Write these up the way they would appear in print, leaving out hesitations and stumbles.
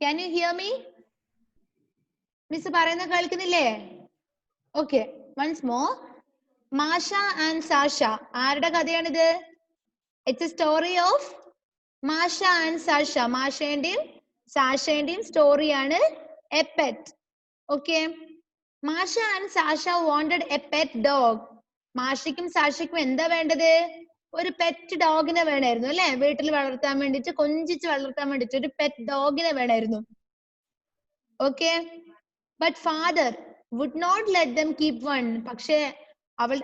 Can you hear me? Miss പറയുന്ന കേൾക്കുന്നില്ലേ? Okay, once more. Masha and Sasha. ആരുടെ കഥയാണിത്? It's a story of Masha and Sasha. മാഷേന്റെയും സാഷേന്റെയും സ്റ്റോറിയാണ് a pet. Okay. Masha and Sasha wanted a pet dog. മാഷയ്ക്കും സാഷയ്ക്കും എന്താ വേണ്ടത്? ഒരു pet ഡോഗിനെ വേണമായിരുന്നു അല്ലെ? വീട്ടിൽ വളർത്താൻ വേണ്ടിട്ട്, കൊഞ്ചിച്ച് വളർത്താൻ വേണ്ടിട്ട് ഒരു പെറ്റ് ഡോഗിനെ വേണമായിരുന്നു. Okay. But father would not let them keep one. പക്ഷേ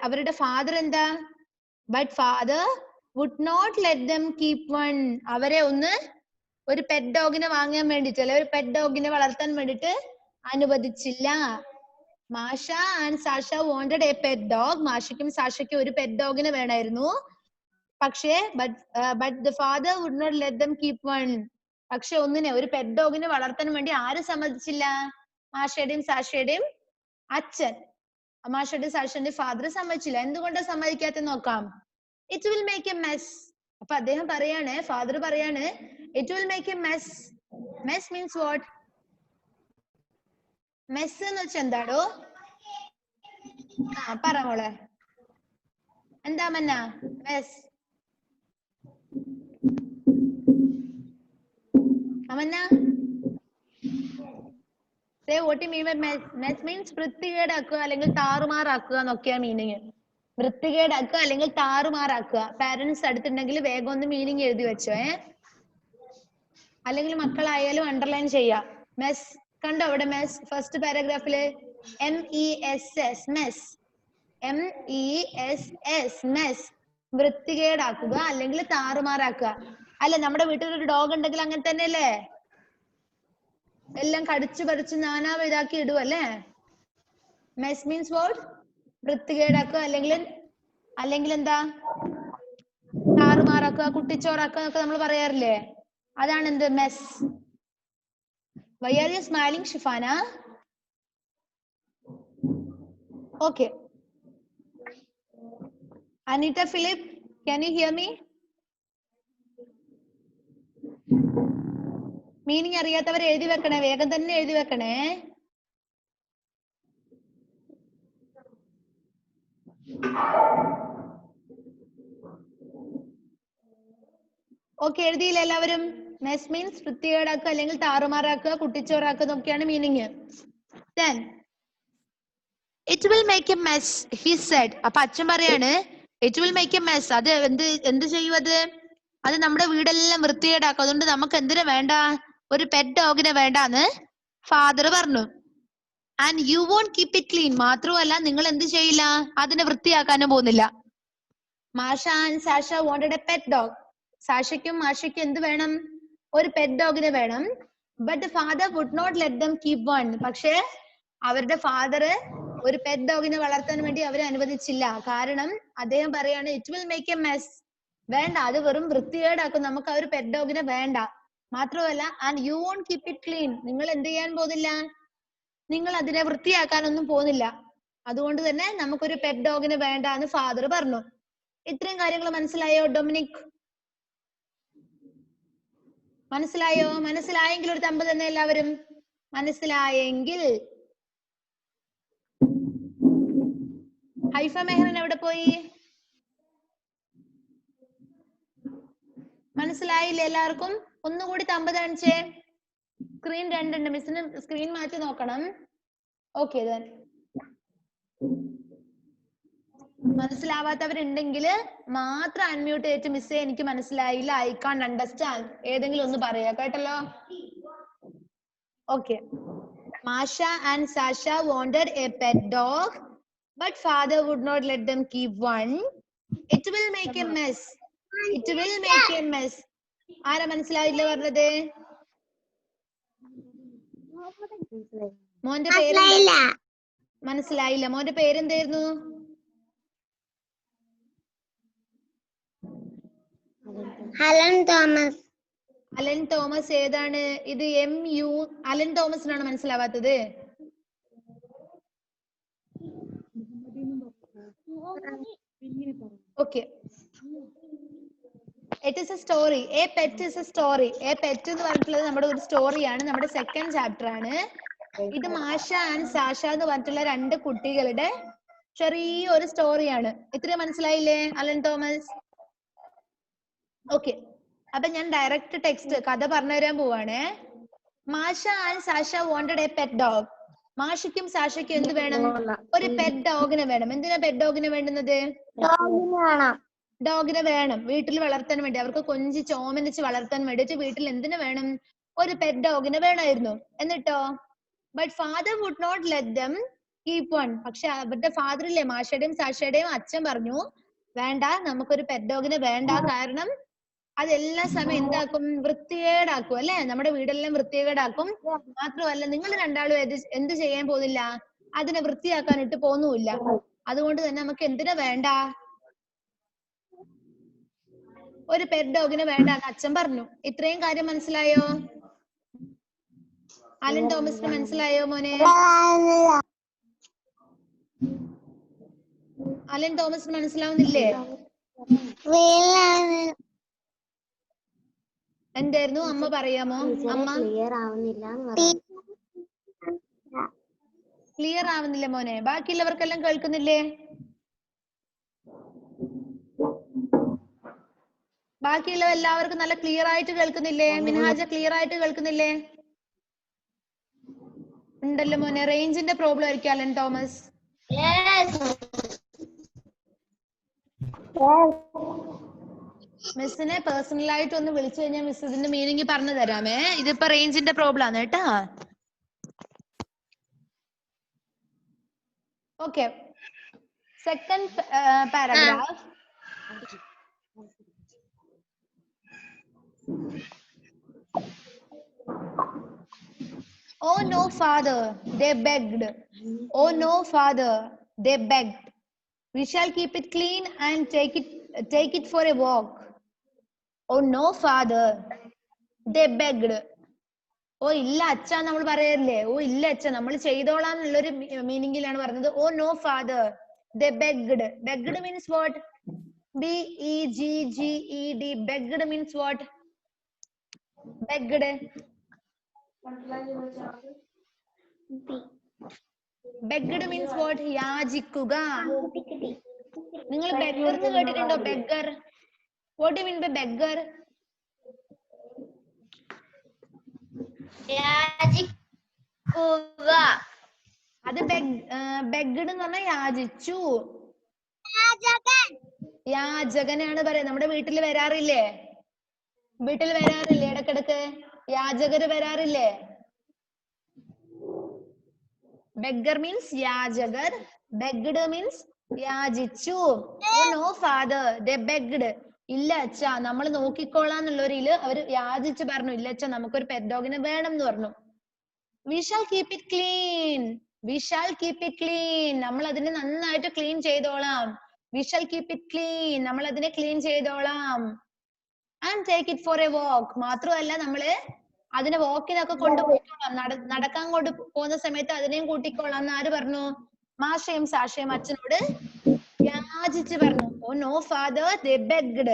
അവരുടെ ഫാദർ എന്താ? But father would not let them keep one. അവരെ ഒരു പെറ്റ് ഡോഗിനെ വാങ്ങാൻ വേണ്ടിട്ട്, അല്ലെ ഒരു പെറ്റ് ഡോഗിനെ വളർത്താൻ വേണ്ടിട്ട് അനുവദിച്ചില്ല. മാഷ and Sasha wanted a pet dog. മാഷയ്ക്കും സാഷയ്ക്കും ഒരു പെറ്റ് ഡോഗിനെ വേണമായിരുന്നു. പക്ഷേ but the father would not let them keep one. പക്ഷെ ഒരു പെറ്റ് ഡോഗിനെ വളർത്താൻ വേണ്ടി ആര് സമ്മതിച്ചില്ല? മാഷയുടെയും സാഷയുടെയും അച്ഛൻ. മാഷയുടെയും സാഷയുടെയും ഫാദർ സമ്മതിച്ചില്ല. എന്തുകൊണ്ടാണ് സമ്മതിക്കാത്ത നോക്കാം. It will make a mess. അപ്പൊ അദ്ദേഹം പറയാണ്, ഫാദർ പറയാണ്, it will make a mess. Mess means what? Mess എന്ന് വെച്ചാൽ എന്താടോ? പറ മോളെ, എന്താ മന്ന? Mess. അമന്ന, say what you mean by mess. Mess means വൃത്തികേടാക്കുക അല്ലെങ്കിൽ താറുമാറാക്കുക എന്നൊക്കെയാ മീനിങ്. വൃത്തികേടാക്കുക അല്ലെങ്കിൽ താറുമാറാക്കുക. പാരന്റ്സ് അടുത്തുണ്ടെങ്കിൽ വേഗം ഒന്ന് മീനിങ് എഴുതി വെച്ചോ. അല്ലെങ്കിൽ മക്കളായാലും അണ്ടർലൈൻ ചെയ്യാം. മെസ് കണ്ടോ അവിടെ? മെസ് ഫസ്റ്റ് പാരഗ്രാഫില് MESS മെസ്. MESS mess. വൃത്തികേടാക്കുക അല്ലെങ്കിൽ താറുമാറാക്കുക. അല്ലെ, നമ്മുടെ വീട്ടിൽ ഒരു ഡോഗ് ഉണ്ടെങ്കിൽ അങ്ങനെ തന്നെയല്ലേ? എല്ലാം കടിച്ചു പറിച്ച് നാനാവ് ഇതാക്കി ഇടും അല്ലേ? Mess means what? വൃത്തികേടാക്കുക അല്ലെങ്കിൽ എന്താ? താറുമാറാക്കുക, കുട്ടിച്ചോറാക്കുക എന്നൊക്കെ നമ്മൾ പറയാറില്ലേ? അതാണ് എന്ത്? Mess. Why are you smiling, Shifana? Okay. Anita Philip, can you hear me? Meaning അറിയാത്തവർ എഴുതി വെക്കണേ, വേഗം തന്നെ എഴുതി വെക്കണേ. ഓക്കെ, എഴുതിയില്ല എല്ലാവരും? മെസ് മീൻസ് വൃത്തികേടാക്കുക അല്ലെങ്കിൽ താറുമാറാക്കുക, കുട്ടിച്ചോറാക്കുക എന്നൊക്കെയാണ് meaning. Then it will make a mess, he said. അപ്പൊ അച്ഛൻ പറയാണ് it will make a mess. അത് എന്ത് ചെയ്യും? അത് നമ്മുടെ വീടെല്ലാം വൃത്തികേടാക്കും. അതുകൊണ്ട് നമുക്ക് എന്തിനു വേണ്ട? ഒരു പെറ്റ് ഡോഗിനെ വേണ്ടാന്ന് ഫാദർ പറഞ്ഞു. And you won't keep it clean. മാത്രമല്ല നിങ്ങൾ എന്ത് ചെയ്യില്ല? അതിനെ വൃത്തിയാക്കാനും പോകുന്നില്ല. Masha and Sasha wanted a pet dog. സാഷയ്ക്കും മാഷയ്ക്കും എന്ത് വേണം? ഒരു പെറ്റ് ഡോഗിനെ വേണം. But the father would not let them keep one. പക്ഷേ അവരുടെ ഫാദർ ഒരു പെറ്റ് ഡോഗിനെ വളർത്താൻ വേണ്ടി അവരെ അനുവദിച്ചില്ല. കാരണം അദ്ദേഹം പറയാണ് it will make a mess. വേണ്ട, അത് വെറും വൃത്തികേടാക്കും, നമുക്ക് ആ ഒരു പെറ്റ് ഡോഗിനെ വേണ്ട. മാത്രമല്ല and you won't keep it clean. നിങ്ങൾ എന്ത് ചെയ്യാൻ പോകുന്നില്ല? നിങ്ങൾ അതിനെ വൃത്തിയാക്കാനൊന്നും പോകുന്നില്ല. അതുകൊണ്ട് തന്നെ നമുക്കൊരു പെറ്റ് ഡോഗിനെ വേണ്ട എന്ന് ഫാദർ പറഞ്ഞു. ഇത്രയും കാര്യങ്ങൾ മനസ്സിലായോ ഡൊമിനിക്? മനസ്സിലായോ? മനസ്സിലായെങ്കിൽ ഒരു തമ്പ് തന്നെ എല്ലാവരും. മനസ്സിലായെങ്കിൽ. ഹൈഫ മെഹ്റൻ എവിടെ പോയി? മനസ്സിലായില്ലേ എല്ലാവർക്കും? ഒന്നുകൂടി തമ്പ് കാണിച്ചേ. സ്ക്രീൻ 2 ഉണ്ട്, മിസ്സിന് സ്ക്രീൻ മാറ്റി നോക്കണം. ഓക്കെ, മനസ്സിലാവാത്തവരുണ്ടെങ്കിൽ മാത്രം അൺമ്യൂട്ട് ചെയ്തിട്ട് മിസ്സേ എനിക്ക് മനസ്സിലായില്ല, ഐ കാണ്ട് അണ്ടർസ്റ്റാൻഡ് ഏതെങ്കിലും ഒന്ന് പറയാ, കേട്ടല്ലോ? ഓക്കെ. മാഷ and Sasha wanted a pet dog, but father would not let them keep one. It will make a mess. It will make a mess. ആരാ മനസ്സിലായില്ല പറഞ്ഞത്? മോന്റെ പേര് മനസ്സിലായില്ല. മോന്റെ പേരെന്തായിരുന്നു? Alan Thomas. Alan Thomas. ഏതാണ് ഇത്? MU. അലൻ തോമസിനാണ് മനസ്സിലാവാത്തത്? Okay. It is a story. A pet is a story. A pet എന്ന് പറഞ്ഞിട്ടുള്ളത് നമ്മുടെ ഒരു സ്റ്റോറിയാണ്, നമ്മുടെ സെക്കൻഡ് ചാപ്റ്റർ ആണ്. ഇത് മാഷ ആൻഡ് സാഷ എന്ന് പറഞ്ഞിട്ടുള്ള രണ്ട് കുട്ടികളുടെ ചെറിയൊരു സ്റ്റോറിയാണ്. ഇത്രയും മനസ്സിലായില്ലേ അലൻ തോമസ്? ഓക്കെ, അപ്പൊ ഞാൻ ഡയറക്റ്റ് ടെക്സ്റ്റ് കഥ പറഞ്ഞു തരാൻ പോവാണ്. മാഷ and Sasha wanted a pet dog. മാഷയ്ക്കും സാഷയ്ക്കും എന്ത് വേണം? ഒരു പെറ്റ് ഡോഗിനെ വേണം. എന്തിനാ പെറ്റ് ഡോഗിനെ വേണ്ടുന്നത്? ഡോഗിനെ വേണം വീട്ടിൽ വളർത്താൻ വേണ്ടി. അവർക്ക് കൊഞ്ചി ചോമനിച്ച് വളർത്താൻ വേണ്ടിട്ട് വീട്ടിൽ എന്തിനു വേണം? ഒരു പെറ്റ് ഡോഗിനെ വേണമായിരുന്നു. എന്നിട്ടോ but father would not let them keep one. പക്ഷെ അവരുടെ ഫാദർ ഇല്ലേ, മാഷയുടെയും സാഷയുടെയും അച്ഛൻ പറഞ്ഞു വേണ്ട, നമുക്കൊരു പെറ്റ് ഡോഗിനെ വേണ്ട. കാരണം അത് എല്ലാ സമയം എന്താക്കും? വൃത്തികേടാക്കും അല്ലെ, നമ്മുടെ വീടെല്ലാം വൃത്തികേടാക്കും. മാത്രമല്ല നിങ്ങൾ രണ്ടാളും എന്ത് ചെയ്യാൻ പോകുന്നില്ല, അതിനെ വൃത്തിയാക്കാനിട്ട് പോകുന്നുമില്ല. അതുകൊണ്ട് തന്നെ നമുക്ക് എന്തിനാ വേണ്ട, ഒരു പെറ്റ് ഡോഗിനെ വേണ്ട എന്ന് അച്ഛൻ പറഞ്ഞു. ഇത്രയും കാര്യം മനസ്സിലായോ? അലൻ തോമസിന് മനസ്സിലായോ മോനെ? അലൻ തോമസിന് മനസ്സിലാവുന്നില്ലേ? എന്തായിരുന്നു അമ്മ പറയാമോ? അമ്മ ക്ലിയർ ആവുന്നില്ല മോനെ. ബാക്കിയുള്ളവർക്കെല്ലാം കേൾക്കുന്നില്ലേ? ബാക്കിയുള്ള എല്ലാവർക്കും നല്ല ക്ലിയർ ആയിട്ട് കേൾക്കുന്നില്ലേ? മിൻഹാജ ക്ലിയർ ആയിട്ട് കേൾക്കുന്നില്ലേ? ഉണ്ടല്ലോ മോനെ. റേഞ്ചിന്റെ പ്രോബ്ലം ആയിരിക്കും അലൻ തോമസ്. മിസ്സിനെ പേഴ്സണൽ ആയിട്ട് ഒന്ന് വിളിച്ചു കഴിഞ്ഞാൽ മിസ് ഇതിന്റെ മീനിങ് പറഞ്ഞു തരാമേ. ഇതിപ്പോ റേഞ്ചിന്റെ പ്രോബ്ലം ആണ് കേട്ടാ. Okay, second paragraph. Oh no, father, they begged. Oh no, father, they begged. We shall keep it clean and take it for a walk. Oh no, father, they begged. Oh ഇല്ല അച്ഛാ നമ്മൾ പറയല്ലേ. ഓ ഇല്ല അച്ഛാ നമ്മൾ ചെയ്തോളാം എന്നുള്ളൊരു മീനിങ്ങിലാണ് പറഞ്ഞത്. Oh no father, they begged. Begged means what? B-E-G-G-E-D. Begged means what? Begged. Begged means what? യാചിക്കുക. നിങ്ങൾ beggar എന്ന് കേട്ടിട്ടുണ്ടോ? beggar. What do you mean by beggar? അത് begged എന്ന് പറഞ്ഞാൽ യാചിച്ചു. യാചകനാണ് പറയാ. നമ്മുടെ വീട്ടിൽ വരാറില്ലേ? വീട്ടിൽ വരാറില്ലേ ഇടക്കിടക്ക് യാചകര് വരാറില്ലേ? beggar means യാചകർ. begged means യാചിച്ചു. Oh no father, they begged. ഇല്ല അച്ഛാ നമ്മൾ നോക്കിക്കോളാന്നുള്ളൊരില് അവര് യാചിച്ച് പറഞ്ഞു. ഇല്ല അച്ഛാ നമുക്കൊരു പെറ്റ് ഡോഗിനെ വേണം എന്ന് പറഞ്ഞു. We shall keep it clean. We shall keep it clean. നമ്മൾ അതിനെ നന്നായിട്ട് ക്ലീൻ ചെയ്തോളാം. We shall keep it clean. നമ്മൾ അതിനെ ക്ലീൻ ചെയ്തോളാം. And take it for a walk. മാത്രമല്ല നമ്മള് അതിനെ വാക്കിനൊക്കെ കൊണ്ടുപോയിക്കോളാം. നടക്കാൻ കൊണ്ട് പോകുന്ന സമയത്ത് അതിനെയും കൂട്ടിക്കോളാം എന്ന് ആര് പറഞ്ഞു? മാഷയും സാഷയും അച്ഛനോട് യാചിച്ച് പറഞ്ഞു. Oh no father, they begged.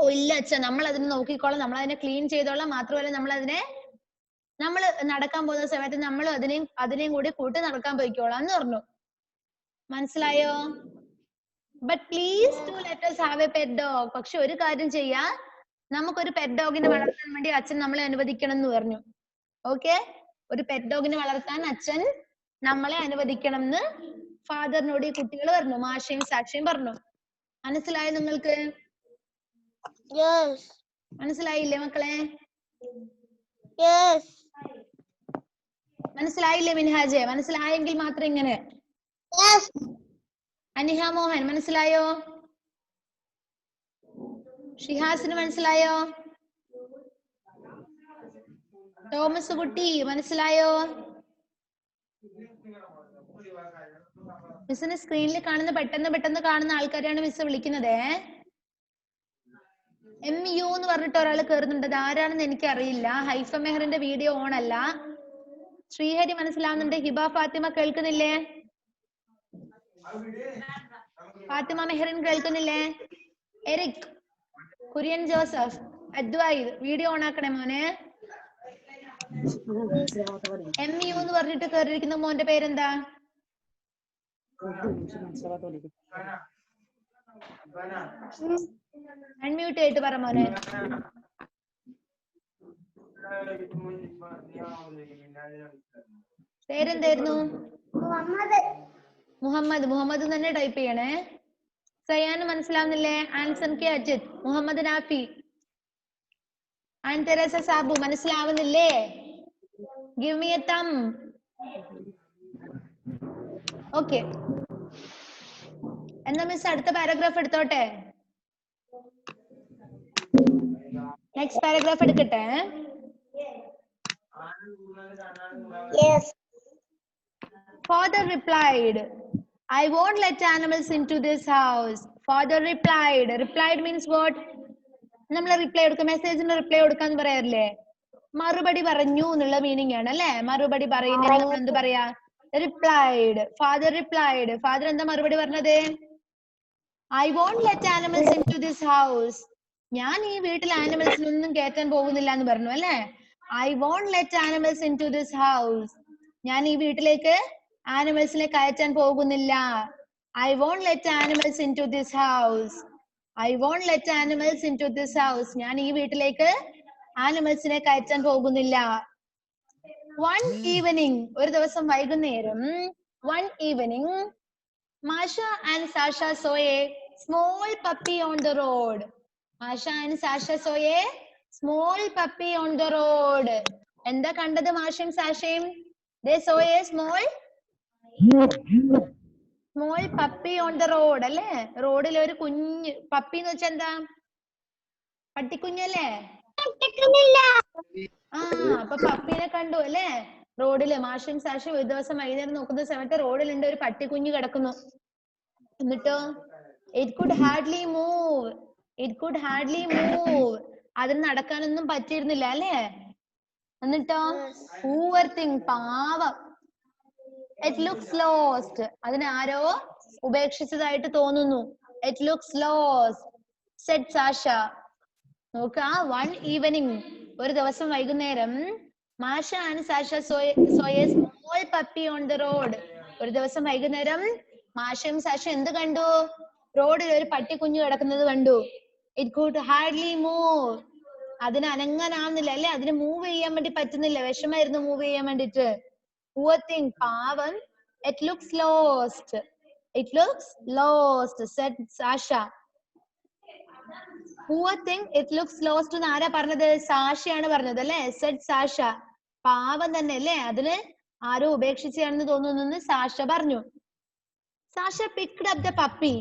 Oh ഇല്ല അച്ഛാ നമ്മൾ അതിനെ നോക്കിക്കോളാം, നമ്മൾ അതിനെ ക്ലീൻ ചെയ്തോളാം. മാത്രമല്ല നമ്മൾ നടക്കാൻ പോകുന്ന സമയത്ത് നമ്മൾ അതിനെയും കൂടി കൂട്ടി നടക്കാൻ പോയിക്കോളാം എന്ന് പറഞ്ഞു. മനസ്സിലായോ? But please to let us have a pet dog. പക്ഷെ ഒരു കാര്യം ചെയ്യാ, നമുക്കൊരു പെറ്റ് ഡോഗിനെ വളർത്താൻ വേണ്ടി അച്ഛൻ നമ്മളെ അനുവദിക്കണം എന്ന് പറഞ്ഞു. ഓക്കെ, ഒരു പെറ്റ് ഡോഗിനെ വളർത്താൻ അച്ഛൻ നമ്മളെ അനുവദിക്കണം എന്ന് ഫാദറിനോട് ഈ കുട്ടികൾ പറഞ്ഞു. മാഷയും സാക്ഷിയും പറഞ്ഞു. മനസ്സിലായോ നിങ്ങൾക്ക്? മനസ്സിലായില്ലേ മക്കളെ? മനസ്സിലായില്ലേ മിൻഹാജെ? മനസ്സിലായെങ്കിൽ മാത്രം ഇങ്ങനെ. അനിഹ മോഹൻ മനസ്സിലായോ? ഷിഹാസിന് മനസ്സിലായോ? തോമസ് കുട്ടി മനസ്സിലായോ? മിസ്സിന് സ്ക്രീനിൽ കാണുന്ന പെട്ടെന്ന് കാണുന്ന ആൾക്കാരെയാണ് മിസ് വിളിക്കുന്നത്. MU എന്ന് പറഞ്ഞിട്ട് ഒരാൾ കേറുന്നുണ്ട്. അത് ആരാണെന്ന് എനിക്ക് അറിയില്ല. ഹൈഫ മെഹറിന്റെ വീഡിയോ ഓൺ അല്ല. ശ്രീഹരി മനസ്സിലാവുന്നുണ്ട്. ഹിബ ഫാത്തിമ കേൾക്കുന്നില്ലേ? ഫാത്തിമ മെഹറിൻ കേൾക്കുന്നില്ലേ? Eric Kurian Joseph, Advaith, video on ആക്കണേ മോനെ. MU എന്ന് പറഞ്ഞിട്ട് കയറിയിരിക്കുന്ന മോന്റെ പേരെന്താ? അൺമ്യൂട്ട് ചെയ്തിട്ട് പറ മോനെ. പേരെന്തായിരുന്നു? മുഹമ്മദ്. മുഹമ്മദ് തന്നെ ടൈപ്പ് ചെയ്യണേ. സയാന് മനസ്സിലാവുന്നില്ലേ? Anson K Ajith, Muhammad Nafi, Ann Teresa Sabu മനസ്സിലാവുന്നില്ലേ? Give me a thumb. Okay, എന്നാ മിസ് അടുത്ത പാരഗ്രാഫ് എടുത്തോട്ടെ. നെക്സ്റ്റ് പാരഗ്രാഫ് എടുക്കട്ടെ. Yes. Father replied, I won't let animals into this house. Father replied. Replied means what? നമ്മൾ റിപ്ലൈ കൊടുക്കുക, മെസ്സേജിന് റിപ്ലൈ കൊടുക്കാന്ന് പറയാറില്ലേ? മറുപടി പറഞ്ഞു എന്നുള്ള മീനിങ് ആണ് അല്ലെ? മറുപടി പറയുന്നതിന് നമ്മൾ എന്ത് പറയാ? റിപ്ലൈഡ്. Father replied. ഫാദർ എന്താ മറുപടി പറഞ്ഞത്? I won't let animals into this house. ഞാൻ ഈ വീട്ടിൽ ആനിമൽസിനൊന്നും കയറ്റാൻ പോകുന്നില്ല എന്ന് പറഞ്ഞു അല്ലെ? I won't let animals into this house. ഞാൻ ഈ വീട്ടിലേക്ക് ആനിമൽസിനെ കയറ്റാൻ പോകുന്നില്ല. I won't let animals into this house. I won't let animals into this house. ഞാൻ ഈ വീട്ടിലേക്ക് ആനിമൽസിനെ കയറ്റാൻ പോകുന്നില്ല. One evening, ഒരു ദിവസം വൈകുന്നേരം, one evening, Masha and Sasha saw a small puppy on the road. Masha and Sasha saw a small puppy on the road. എന്താ കണ്ടത് മാഷയും സാഷയും? They saw a small puppy on the road അല്ലേ? റോഡിൽ ഒരു കുഞ്ഞ് puppy എന്ന് വെച്ചാൽ എന്താ? പട്ടിക്കുഞ്ഞല്ലേ? അപ്പൊ പപ്പീനെ കണ്ടു അല്ലേ റോഡില്. മാഷയും സാഷയും ഒരു ദിവസം വൈകുന്നേരം നോക്കുന്ന സമയത്ത് റോഡിലുണ്ട് ഒരു പട്ടിക്കുഞ്ഞ് കിടക്കുന്നു. എന്നിട്ടോ it could hardly move. It could hardly move. അതിന് നടക്കാനൊന്നും പറ്റിയിരുന്നില്ല അല്ലേ? എന്നിട്ടോ poor thing, പാവം. It looks lost. അതിനെ ആരോ ഉപേക്ഷിച്ചതായിട്ട് തോന്നുന്നു. It looks lost, said Sasha. നോക്ക, one evening, ഒരു ദിവസം വൈകുന്നേരം, Masha and Sasha saw a small puppy on the road. ഒരു ദിവസം വൈകുന്നേരം മാഷയും സാഷ എന്ത് കണ്ടു? റോഡിൽ ഒരു പട്ടിക്കുഞ്ഞു കിടക്കുന്നത് കണ്ടു. It could hardly move. അതിന് അനങ്ങാനാവുന്നില്ല അല്ലെ? അതിന് മൂവ് ചെയ്യാൻ വേണ്ടി പറ്റുന്നില്ല. വിഷമായിരുന്നു മൂവ് ചെയ്യാൻ വേണ്ടിട്ട്. Poor thing, പാവം. It looks lost. It looks lost, said Sasha. Poor thing, it looks lost എന്ന് ആരാ പറഞ്ഞത്? സാഷയാണ് പറഞ്ഞത് അല്ലെ? said Sasha. പാവം തന്നെ അല്ലേ? അതിന് ആരോ ഉപേക്ഷിച്ചാണെന്ന് തോന്നുന്നു സാഷ പറഞ്ഞു. Sasha picked up the puppy.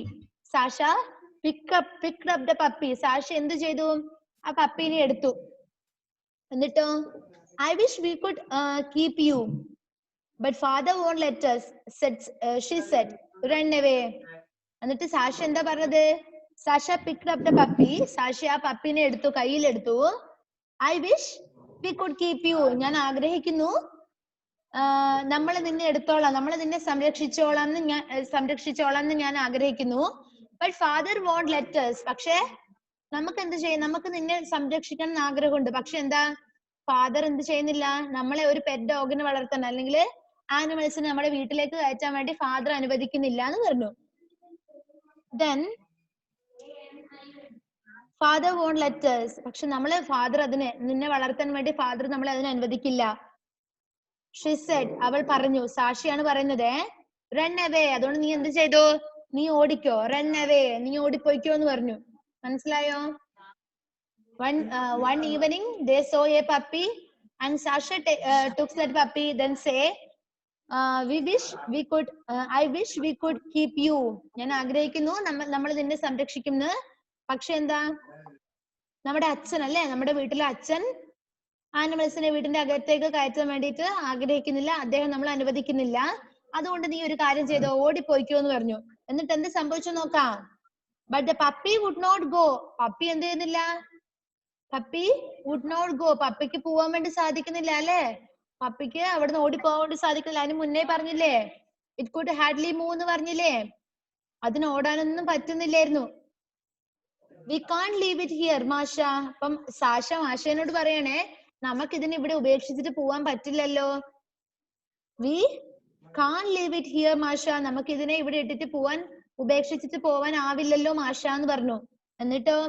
Sasha picked up the puppy. Sasha എന്ത് ചെയ്തു? ആ പപ്പീനെ എടുത്തു. എന്നിട്ടോ I wish we could keep you, but father won't let us, she said. Run away. എന്നിട്ട് സാഷ എന്താ പറഞ്ഞത്? Sasha picked up the puppy. Sasha ആ പപ്പീനെ എടുത്തു, കയ്യിലെടുത്തു. I wish we could keep you. ഞാൻ ആഗ്രഹിക്കുന്നു നമ്മൾ നിന്നെ എടുത്തോളാം, നമ്മൾ നിന്നെ സംരക്ഷിച്ചോളാം എന്ന് ഞാൻ ആഗ്രഹിക്കുന്നു. But father won't let us. പക്ഷേ നമുക്ക് എന്ത് ചെയ്യും? നമുക്ക് നിന്നെ സംരക്ഷിക്കണം എന്ന് ആഗ്രഹമുണ്ട്. പക്ഷെ എന്താ? ഫാദർ എന്ത് ചെയ്യുന്നില്ല? നമ്മളെ ഒരു പെറ്റ് ഡോഗിനെ വളർത്താൻ അല്ലെങ്കിൽ ആനിമൽസിനെ നമ്മുടെ വീട്ടിലേക്ക് കയറ്റാൻ വേണ്ടി ഫാദർ അനുവദിക്കുന്നില്ല എന്ന് പറഞ്ഞു. Then father won't let us. പക്ഷെ നമ്മളെ ഫാദർ നിന്നെ വളർത്താൻ വേണ്ടി ഫാദർ നമ്മളെ അതിനെ അനുവദിക്കില്ല. She said. അവൾ പറഞ്ഞു. സാക്ഷിയാണ് പറയുന്നത്. Run away. അതുകൊണ്ട് നീ എന്ത് ചെയ്തു? നീ ഓടിക്കോ. Run away. നീ ഓടിപ്പോയിക്കോ എന്ന് പറഞ്ഞു. മനസ്സിലായോ? One evening they saw a puppy and Sasha took that puppy, then say, I wish we could keep you. ഞാൻ ആഗ്രഹിക്കുന്നു നമ്മൾ നിന്നെ സംരക്ഷിക്കുന്നു. പക്ഷെ എന്താ? നമ്മുടെ അച്ഛൻ അല്ലേ, നമ്മുടെ വീട്ടിലെ അച്ഛൻ ആനിമൽസിനെ വീടിന്റെ അകത്തേക്ക് കയറ്റാൻ വേണ്ടിയിട്ട് ആഗ്രഹിക്കുന്നില്ല. അദ്ദേഹം നമ്മൾ അനുവദിക്കുന്നില്ല. അതുകൊണ്ട് നീ ഒരു കാര്യം ചെയ്തോ, ഓടിപ്പോയിക്കോ എന്ന് പറഞ്ഞു. എന്നിട്ട് എന്ത് സംഭവിച്ചു നോക്കാം. But the puppy would not go. Puppy എന്ത് ചെയ്യുന്നില്ല? Puppy would not go. പപ്പിക്ക് പോവാൻ വേണ്ടി സാധിക്കുന്നില്ല അല്ലെ? പപ്പിക്ക് അവിടുന്ന് ഓടിപ്പോവാൻ വേണ്ടി സാധിക്കുന്നില്ല. അതിന് മുന്നേ പറഞ്ഞില്ലേ it could hardly move എന്ന് പറഞ്ഞില്ലേ? അതിന് ഓടാനൊന്നും പറ്റുന്നില്ലായിരുന്നു. We can't leave it here, മാഷ. അപ്പം സാഷ മാഷേനോട് പറയണേ, നമുക്ക് ഇതിനെ ഇവിടെ ഉപേക്ഷിച്ചിട്ട് പോവാൻ പറ്റില്ലല്ലോ. We can't leave it here, മാഷ. നമുക്ക് ഇതിനെ ഇവിടെ ഇട്ടിട്ട് പോവാൻ, ഉപേക്ഷിച്ചിട്ട് പോവാൻ ആവില്ലല്ലോ മാഷ എന്ന് പറഞ്ഞു. എന്നിട്ടോ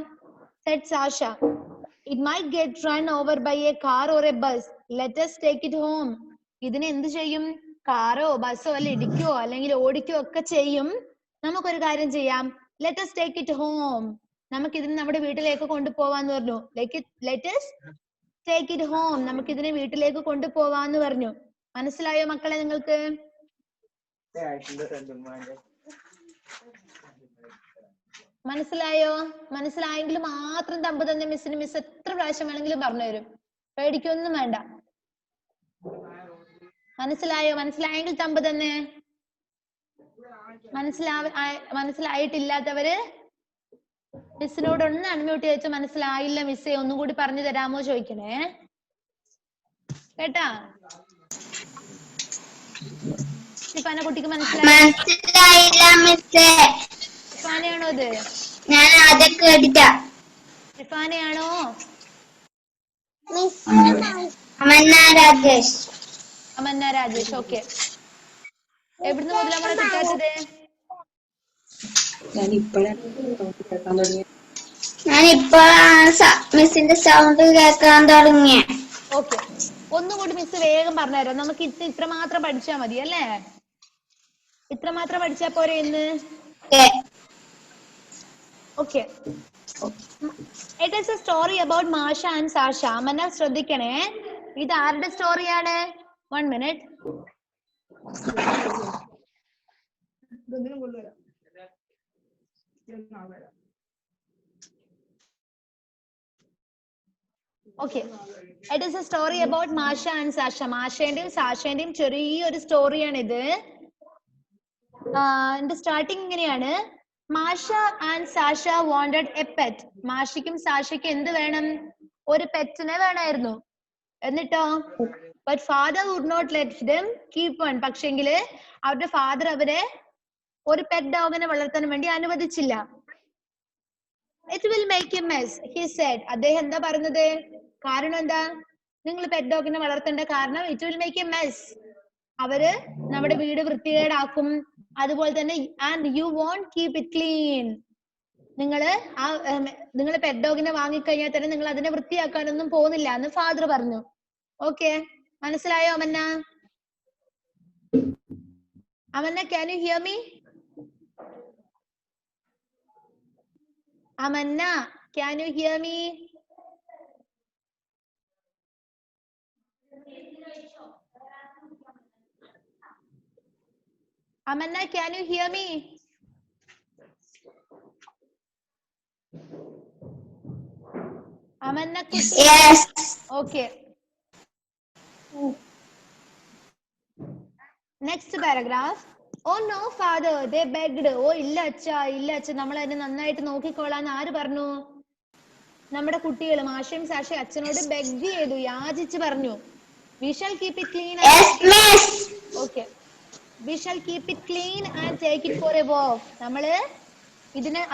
said Sasha, it might get run over by a car or a bus. Let us take it home. ഇതിനെ എന്ത് ചെയ്യും? കാറോ ബസ്സോ അല്ല ഇടിക്കോ അല്ലെങ്കിൽ ഓടിക്കോ ഒക്കെ ചെയ്യും. നമുക്കൊരു കാര്യം ചെയ്യാം. Let us take it home. നമുക്ക് ഇതിനെ നമ്മുടെ വീട്ടിലേക്ക് കൊണ്ടുപോവാന്ന് പറഞ്ഞു. Let us take it home. നമുക്ക് ഇതിനെ വീട്ടിലേക്ക് കൊണ്ടുപോവാന്ന് പറഞ്ഞു. മനസ്സിലായോ മക്കളെ നിങ്ങൾക്ക്? മനസ്സിലായോ? മനസ്സിലായെങ്കിൽ മാത്രം തമ്പ് തന്നെ മിസ്സിന് മിസ് എത്ര പ്രാവശ്യം വേണമെങ്കിലും പറഞ്ഞു തരും. പേടിക്കൊന്നും വേണ്ട. മനസ്സിലായോ? മനസ്സിലായെങ്കിൽ തമ്പ് തന്നെ. മനസ്സിലായിട്ടില്ലാത്തവര് മിസ്സിനോട് ഒന്ന് അൺമ്യൂട്ട് ചെയ്ത് മനസ്സിലായില്ല മിസ്സേ ഒന്നും കൂടി പറഞ്ഞു തരാമോ ചോദിക്കണേ. കേട്ടാ? ഷിഫാന കുട്ടിക്ക് മനസ്സിലായില്ല മിസ്സേ. ഷിഫാനയാണോ ഇത്? ഞാൻ ആദ്യം കേട്ടിട്ടാ. ഷിഫാനയാണോ? അമന്ന രാജേഷ്. അമന്ന രാജേഷ്. ഓക്കെ. എവിടുന്ന് മുതൽ നമ്മളെ കിട്ടാത്തത്? ഞാനിപ്പോഴാണ് മിസ്സിന്റെ സൗണ്ട് കേൾക്കാൻ തുടങ്ങിയ. ഓക്കെ. ഒന്നുകൂടി മിസ് വേഗം പറഞ്ഞുതരാം. നമുക്ക് ഇത്ര മാത്രം പഠിച്ചാ മതി അല്ലേ? ഇത്ര മാത്രം പഠിച്ചാ പോരെ ഇന്ന്? Okay. It is a story about Masha and Sasha. Amana ശ്രദ്ധിക്കണേ. ഇത് ആരുടെ സ്റ്റോറിയാണ്? 1 minute. Okay. It is a story about Masha and Sasha. മാഷേന്റെയും സാഷേന്റെയും ചെറിയൊരു സ്റ്റോറിയാണ് ഇത്. എന്റെ സ്റ്റാർട്ടിങ് ഇങ്ങനെയാണ്. മാഷ and Sasha wanted a pet. മാഷയ്ക്കും സാഷയ്ക്കും എന്ത് വേണം? ഒരു പെറ്റിനെ വേണമായിരുന്നു. എന്നിട്ടോ but father would not let them keep one. പക്ഷെങ്കില് അവരുടെ ഫാദർ അവരെ ഒരു പെറ്റ് ഡോഗിനെ വളർത്താൻ വേണ്ടി അനുവദിച്ചില്ല. It will make a mess, he said. അദ്ദേഹം എന്താ പറഞ്ഞത്? കാരണം എന്താ? നിങ്ങൾ പെറ്റ് ഡോഗിനെ വളർത്തേണ്ട കാരണം it will make a mess. അവര് നമ്മുടെ വീട് വൃത്തികേടാക്കും. അതുപോലെ തന്നെ and you won't keep it clean. നിങ്ങൾ പെറ്റ് ഡോഗിനെ വാങ്ങിക്കഴിഞ്ഞാൽ തന്നെ നിങ്ങൾ അതിനെ വൃത്തിയാക്കാനൊന്നും പോകുന്നില്ല എന്ന് ഫാദർ പറഞ്ഞു. ഓക്കെ, മനസ്സിലായോ അമന്ന? അമന്ന, can you hear me? അമന്ന, can you hear me? Amanna, can you hear me? Amanna, yes. Okay. Next paragraph. Oh no father, they begged. Oh ഇല്ല അച്ഛാ, ഇല്ല അച്ഛാ, നമ്മൾ അതിനെ നന്നായിട്ട് നോക്കിക്കോളാന്ന് ആര് പറഞ്ഞു? നമ്മുടെ കുട്ടികൾ മാഷയും സാഷയും അച്ഛനോട് ബെഗ് ചെയ്തു, യാചിച്ച് പറഞ്ഞു. We shall keep it clean. Yes, miss. Okay. We shall keep it clean and take it for a walk. നമ്മള്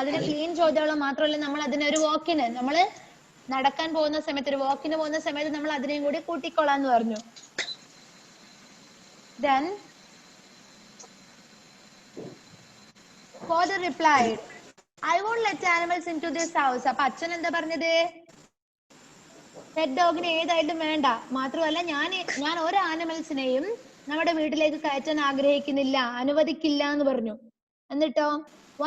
അതിനെ ക്ലീൻ ചെയ്തോളാം. മാത്രമല്ല നമ്മൾ അതിനെ ഒരു വാക്കിന്, നമ്മള് നടക്കാൻ പോകുന്ന സമയത്ത്, ഒരു വാക്കിന് പോകുന്ന സമയത്ത് നമ്മൾ അതിനെയും കൂടി കൂട്ടിക്കൊള്ളാന്ന് പറഞ്ഞു. Then father replied, I won't let animals into this house. അപ്പൊ അച്ഛൻ എന്താ പറഞ്ഞത്? പെറ്റ് ഡോഗിനെ ഏതായാലും വേണ്ട, മാത്രമല്ല ഞാൻ ഒരു ആനിമൽസിനെയും നമ്മുടെ വീട്ടിലേക്ക് കയറ്റാൻ ആഗ്രഹിക്കുന്നില്ല, അനുവദിക്കില്ല എന്ന് പറഞ്ഞു. എന്നിട്ടോ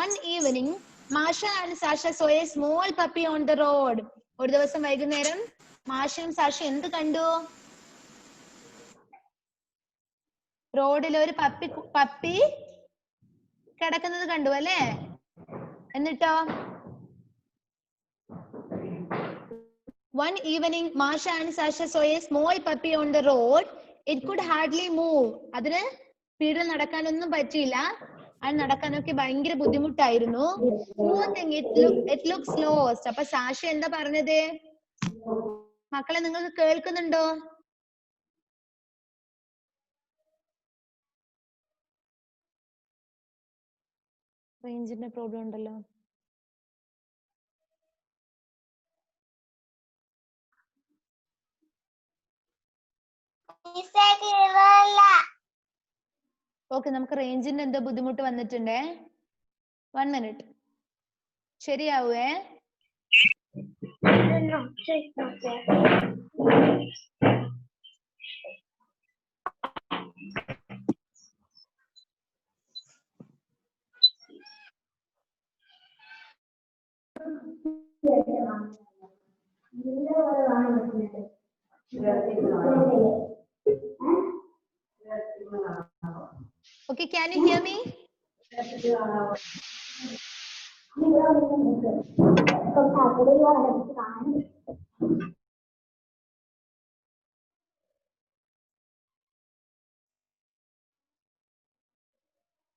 one evening Masha and Sasha saw a small puppy on the road. ഒരു ദിവസം വൈകുന്നേരം മാഷയും സാഷയും എന്ത് കണ്ടു? റോഡിൽ ഒരു പപ്പി കിടക്കുന്നത് കണ്ടു അല്ലേ? എന്നിട്ടോ one evening Masha and Sasha saw a small puppy on the road. It could hardly move. അതിന് സ്പീഡിൽ നടക്കാനൊന്നും പറ്റിയില്ല. അത് നടക്കാനൊക്കെ ഭയങ്കര ബുദ്ധിമുട്ടായിരുന്നു. Poor thing, it looks lost. അപ്പൊ സാഷ എന്താ പറഞ്ഞത്? മക്കളെ നിങ്ങൾക്ക് കേൾക്കുന്നുണ്ടോ? റേഞ്ചിന്റെ പ്രോബ്ലം ഉണ്ടല്ലോ. ഓക്കെ, നമുക്ക് റേഞ്ചിന്റെ എന്തോ ബുദ്ധിമുട്ട് വന്നിട്ടുണ്ടേ. 1 minute. ശരിയാവേ. Okay, can you hear me?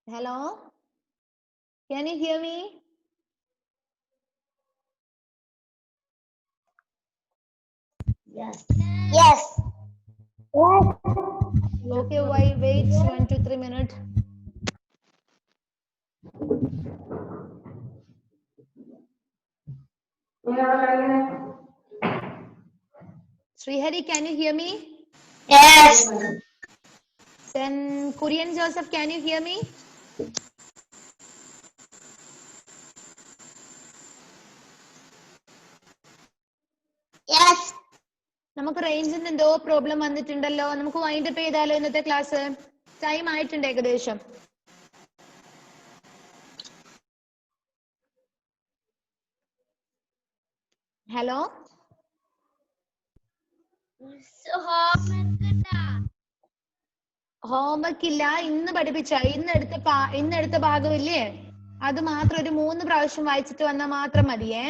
Hello? Can you hear me? Yes. Okay, wait 1 to 3 minutes. Srihari, can you hear me? Yes. Then Korean Joseph, can you hear me? Yes. നമുക്ക് റേഞ്ചിന് എന്തോ problem വന്നിട്ടുണ്ടല്ലോ. നമുക്ക് wind up ചെയ്താലോ ഇന്നത്തെ class? Time ആയിട്ടുണ്ട് ഏകദേശം. Hello, homework ഇല്ല. ഇന്ന് പഠിപ്പിച്ച ഇന്നെടുത്ത ഭാഗമില്ലേ, അത് മാത്രം ഒരു 3 പ്രാവശ്യം വായിച്ചിട്ട് വന്നാൽ മാത്രം മതിയേ.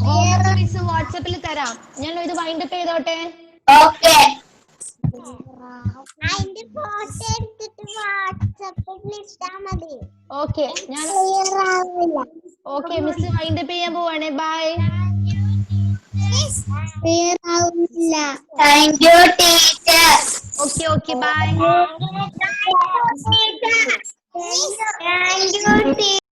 ഹോംവർക്ക് മിസ് വാട്സാപ്പിൽ തരാം. ഞാൻ ഇത് വൈൻഡ് അപ്പ് ചെയ്തോട്ടെ. Okay. ഓക്കെ, ഞാൻ ഓക്കെ മിസ് വൈൻഡ് അപ്പ് ചെയ്യാൻ പോവാണേ. Bye. Thank you, teacher. Okay bye. Thank you, teacher.